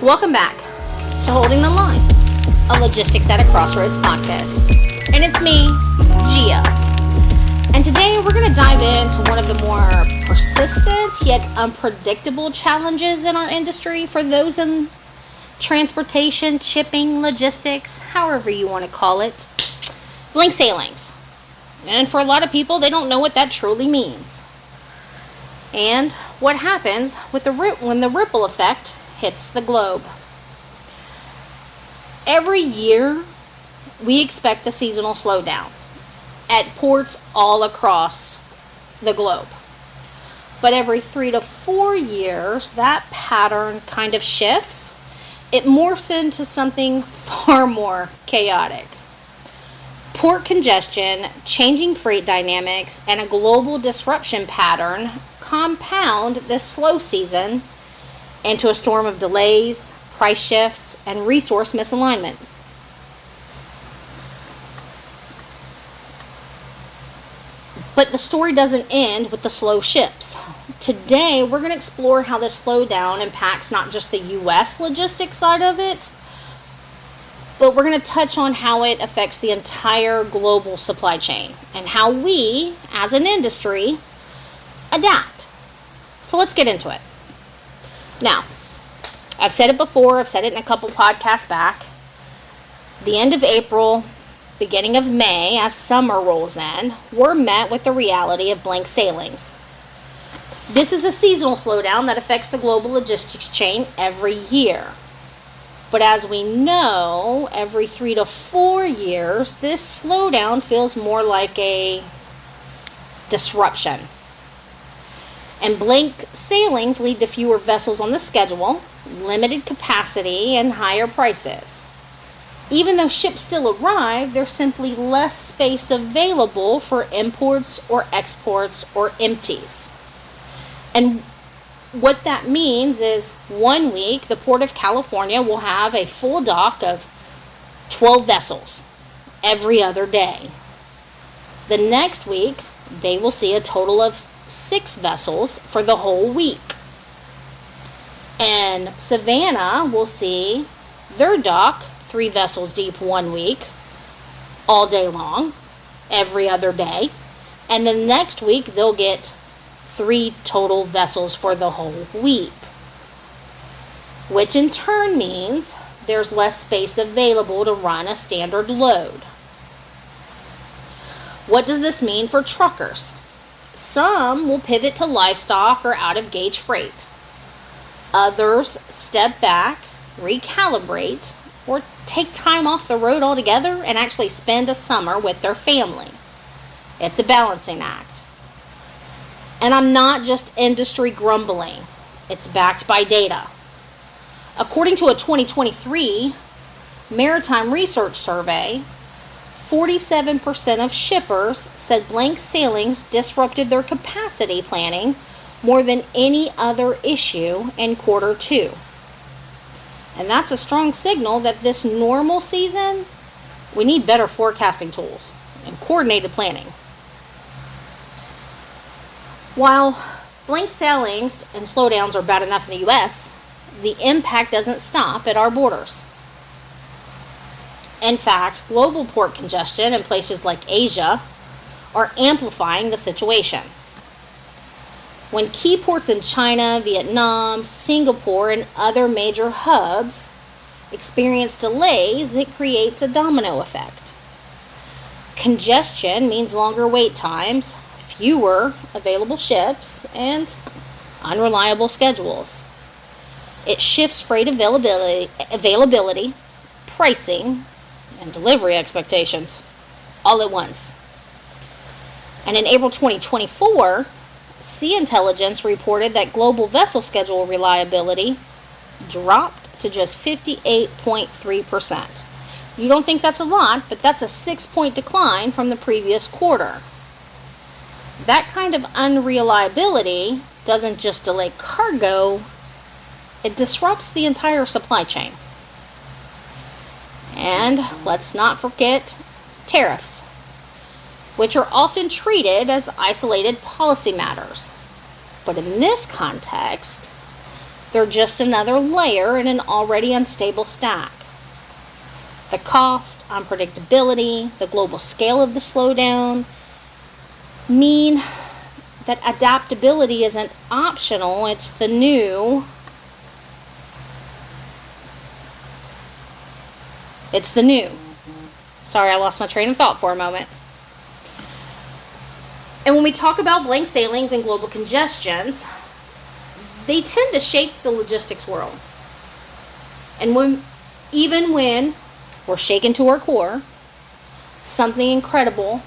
Welcome back to Holding the Line, a Logistics at a Crossroads podcast. And it's me, Gia. And today we're going to dive into one of the more persistent yet unpredictable challenges in our industry for those in transportation, shipping, logistics, however you want to call it, blank sailings. And for a lot of people, they don't know what that truly means. And what happens with when the ripple effect hits the globe. Every year, we expect a seasonal slowdown at ports all across the globe. But every 3 to 4 years, that pattern kind of shifts. It morphs into something far more chaotic. Port congestion, changing freight dynamics, and a global disruption pattern compound this slow season into a storm of delays, price shifts, and resource misalignment. But the story doesn't end with the slow ships. Today, we're going to explore how this slowdown impacts not just the U.S. logistics side of it, but we're going to touch on how it affects the entire global supply chain and how we, as an industry, adapt. So let's get into it. Now, I've said it before, I've said it in a couple podcasts back. The end of April, beginning of May, as summer rolls in, we're met with the reality of blank sailings. This is a seasonal slowdown that affects the global logistics chain every year. But as we know, every 3 to 4 years, this slowdown feels more like a disruption. And blank sailings lead to fewer vessels on the schedule, limited capacity, and higher prices. Even though ships still arrive, there's simply less space available for imports or exports or empties. And what that means is 1 week, the Port of California will have a full dock of 12 vessels every other day. The next week, they will see a total of 6 vessels for the whole week. And Savannah will see their dock 3 vessels deep 1 week, all day long, every other day. And the next week, they'll get 3 total vessels for the whole week. Which in turn means there's less space available to run a standard load. What does this mean for truckers? Some will pivot to livestock or out-of-gauge freight. Others step back, recalibrate, or take time off the road altogether and actually spend a summer with their family. It's a balancing act. And I'm not just industry grumbling. It's backed by data. According to a 2023 Maritime Research Survey, 47% of shippers said blank sailings disrupted their capacity planning more than any other issue in quarter 2. And that's a strong signal that this normal season, we need better forecasting tools and coordinated planning. While blank sailings and slowdowns are bad enough in the U.S., the impact doesn't stop at our borders. In fact, global port congestion in places like Asia are amplifying the situation. When key ports in China, Vietnam, Singapore, and other major hubs experience delays, it creates a domino effect. Congestion means longer wait times, fewer available ships, and unreliable schedules. It shifts freight availability, pricing, and delivery expectations all at once. And in April 2024, Sea Intelligence reported that global vessel schedule reliability dropped to just 58.3%. You don't think that's a lot, but that's a 6-point decline from the previous quarter. That kind of unreliability doesn't just delay cargo, it disrupts the entire supply chain. And let's not forget tariffs, which are often treated as isolated policy matters. But in this context, They're just another layer in an already unstable stack. The cost, unpredictability, the global scale of the slowdown mean that adaptability isn't optional, it's the new. Sorry, I lost my train of thought for a moment. And when we talk about blank sailings and global congestions, they tend to shake the logistics world. And even when we're shaken to our core, something incredible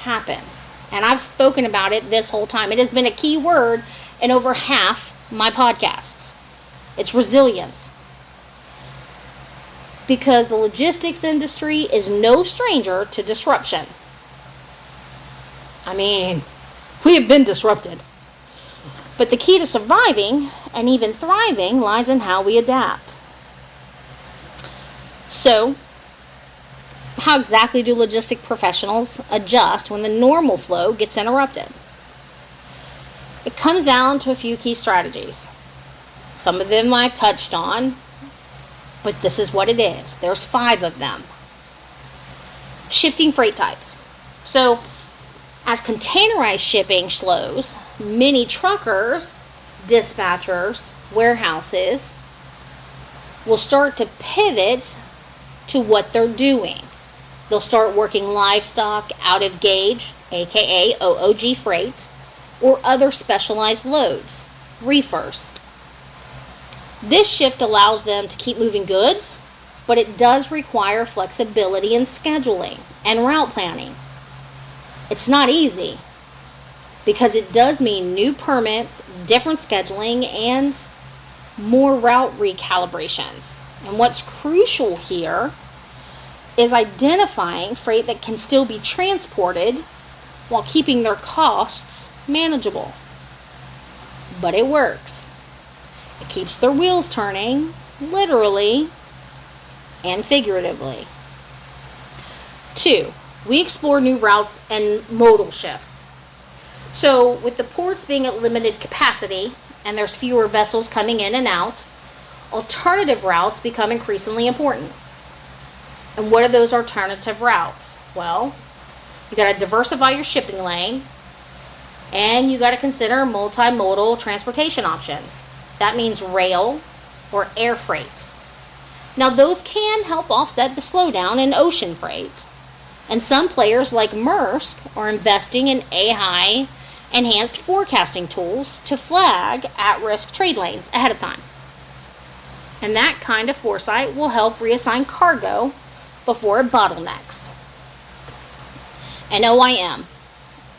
happens. And I've spoken about it this whole time. It has been a key word in over half my podcasts. It's resilience. Because the logistics industry is no stranger to disruption. I mean, we have been disrupted. But the key to surviving and even thriving lies in how we adapt. So, how exactly do logistic professionals adjust when the normal flow gets interrupted? It comes down to a few key strategies. Some of them I've touched on, but this is what it is. There's 5 of them. Shifting freight types. So, as containerized shipping slows, many truckers, dispatchers, warehouses will start to pivot to what they're doing. They'll start working livestock out of gauge, aka OOG freight, or other specialized loads, reefers. This shift allows them to keep moving goods, but it does require flexibility in scheduling and route planning. It's not easy because it does mean new permits, different scheduling, and more route recalibrations. And what's crucial here is identifying freight that can still be transported while keeping their costs manageable. But it works. It keeps their wheels turning, literally and figuratively. 2, we explore new routes and modal shifts. So with the ports being at limited capacity and there's fewer vessels coming in and out, alternative routes become increasingly important. And what are those alternative routes? Well, you got to diversify your shipping lane, and you got to consider multimodal transportation options. That means rail or air freight. Now, those can help offset the slowdown in ocean freight. And some players like Maersk are investing in AI enhanced forecasting tools to flag at-risk trade lanes ahead of time. And that kind of foresight will help reassign cargo before it bottlenecks. And OIM,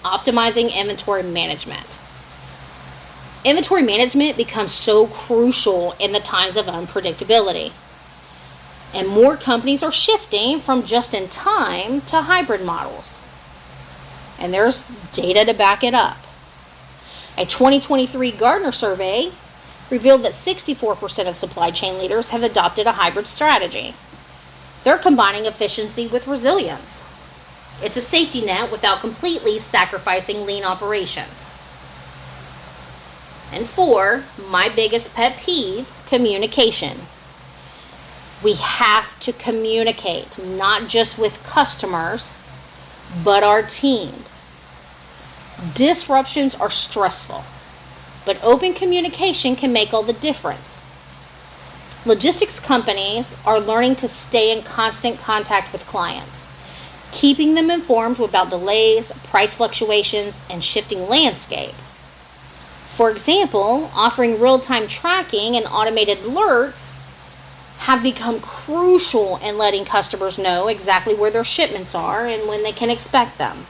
optimizing inventory management. Inventory management becomes so crucial in the times of unpredictability. And more companies are shifting from just-in-time to hybrid models. And there's data to back it up. A 2023 Gartner survey revealed that 64% of supply chain leaders have adopted a hybrid strategy. They're combining efficiency with resilience. It's a safety net without completely sacrificing lean operations. And 4, my biggest pet peeve, communication. We have to communicate, not just with customers, but our teams. Disruptions are stressful, but open communication can make all the difference. Logistics companies are learning to stay in constant contact with clients, keeping them informed about delays, price fluctuations, and shifting landscape. For example, offering real-time tracking and automated alerts have become crucial in letting customers know exactly where their shipments are and when they can expect them.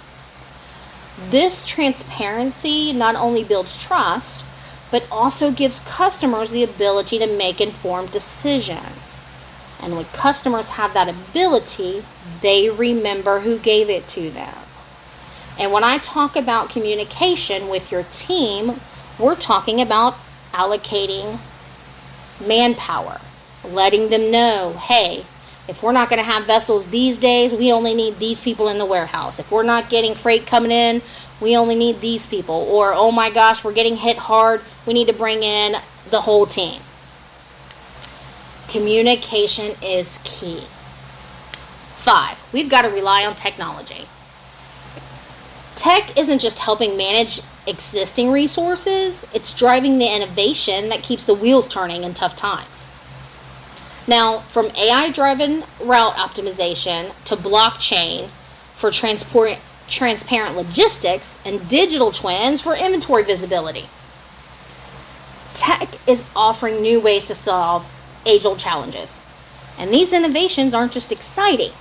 This transparency not only builds trust, but also gives customers the ability to make informed decisions. And when customers have that ability, they remember who gave it to them. And when I talk about communication with your team, we're talking about allocating manpower, letting them know, hey, if we're not going to have vessels these days, we only need these people in the warehouse. If we're not getting freight coming in, we only need these people. Or, oh my gosh, we're getting hit hard, we need to bring in the whole team. Communication is key. 5, we've got to rely on technology. Tech isn't just helping manage existing resources, it's driving the innovation that keeps the wheels turning in tough times. Now, from AI-driven route optimization to blockchain for transparent logistics and digital twins for inventory visibility, tech is offering new ways to solve age-old challenges. And these innovations aren't just exciting.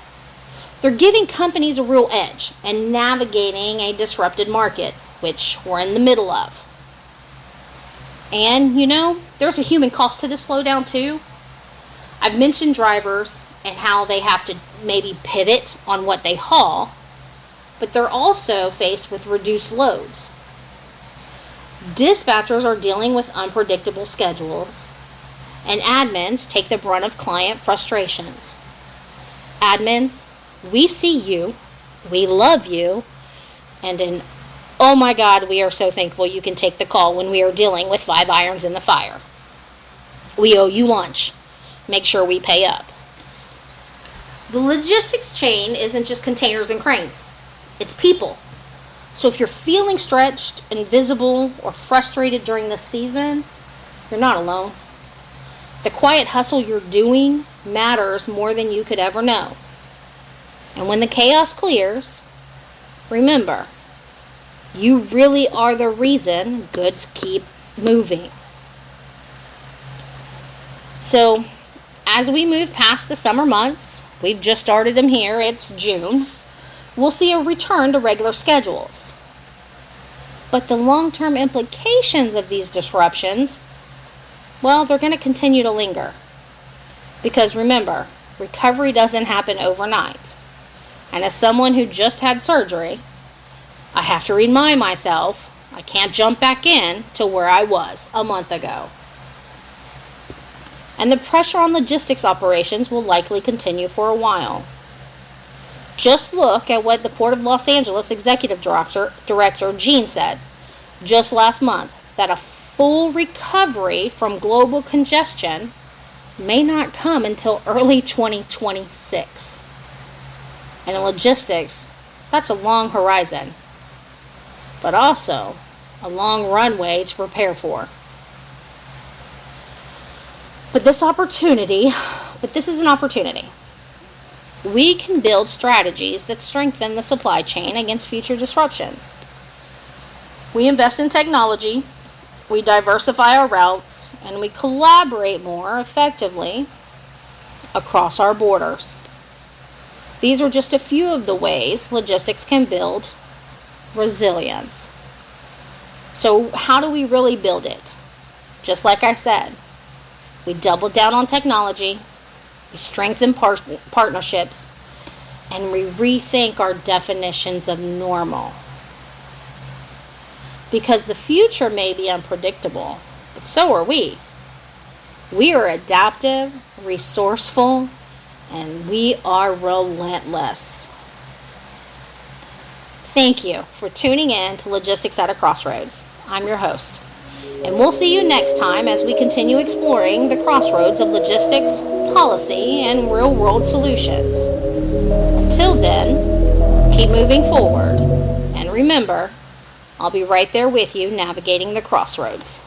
They're giving companies a real edge and navigating a disrupted market, which we're in the middle of. And, there's a human cost to this slowdown too. I've mentioned drivers and how they have to maybe pivot on what they haul, but they're also faced with reduced loads. Dispatchers are dealing with unpredictable schedules, and admins take the brunt of client frustrations. Admins, we see you, we love you, and oh my God, we are so thankful you can take the call when we are dealing with 5 irons in the fire. We owe you lunch. Make sure we pay up. The logistics chain isn't just containers and cranes. It's people. So if you're feeling stretched, invisible, or frustrated during this season, you're not alone. The quiet hustle you're doing matters more than you could ever know. And when the chaos clears, remember, you really are the reason goods keep moving. So, as we move past the summer months, we've just started them here, it's June, we'll see a return to regular schedules. But the long-term implications of these disruptions, well, they're going to continue to linger. Because remember, recovery doesn't happen overnight. And as someone who just had surgery, I have to remind myself I can't jump back in to where I was a month ago. And the pressure on logistics operations will likely continue for a while. Just look at what the Port of Los Angeles Executive Director Gene said just last month, that a full recovery from global congestion may not come until early 2026. And in logistics, that's a long horizon, but also a long runway to prepare for. But this is an opportunity. We can build strategies that strengthen the supply chain against future disruptions. We invest in technology, we diversify our routes, and we collaborate more effectively across our borders. These are just a few of the ways logistics can build resilience. So how do we really build it? Just like I said, we double down on technology, we strengthen partnerships, and we rethink our definitions of normal. Because the future may be unpredictable, but so are we. We are adaptive, resourceful, and we are relentless. Thank you for tuning in to Logistics at a Crossroads. I'm your host. And we'll see you next time as we continue exploring the crossroads of logistics, policy, and real-world solutions. Until then, keep moving forward. And remember, I'll be right there with you navigating the crossroads.